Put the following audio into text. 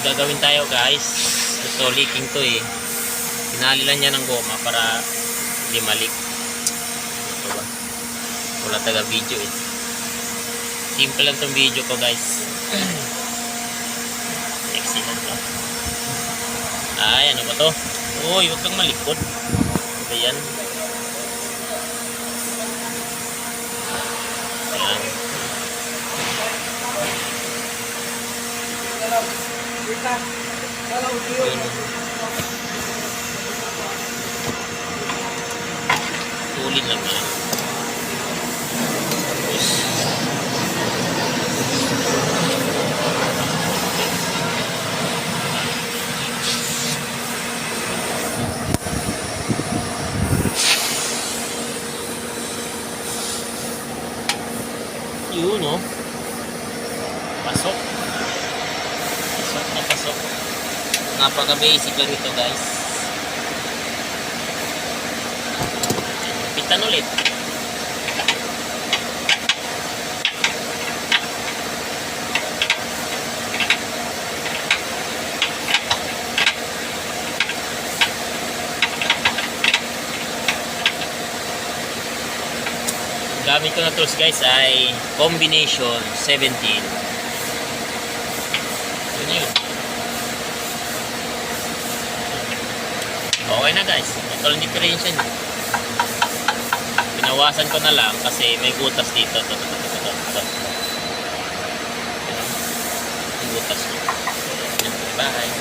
gagawin tayo guys. Ito leaking to eh. Pinalilan niya ng goma para hindi malik. Ito ba? Wala taga video eh. Simple lang tong video ko guys. Excellent to. Ay, ano ba to? Uy, huwag kang malikot. Ayan. Ayan. Tulin lang yan. Yun oh. Pasok. Pasok na pasok. Napaka basic lang ito guys. Pitan ulit. Gamit ko na tools guys ay combination 17. Yun. Okay na guys. Ito lang differential. Pinawasan ko na lang kasi may butas dito. Ito. May butas. Bye.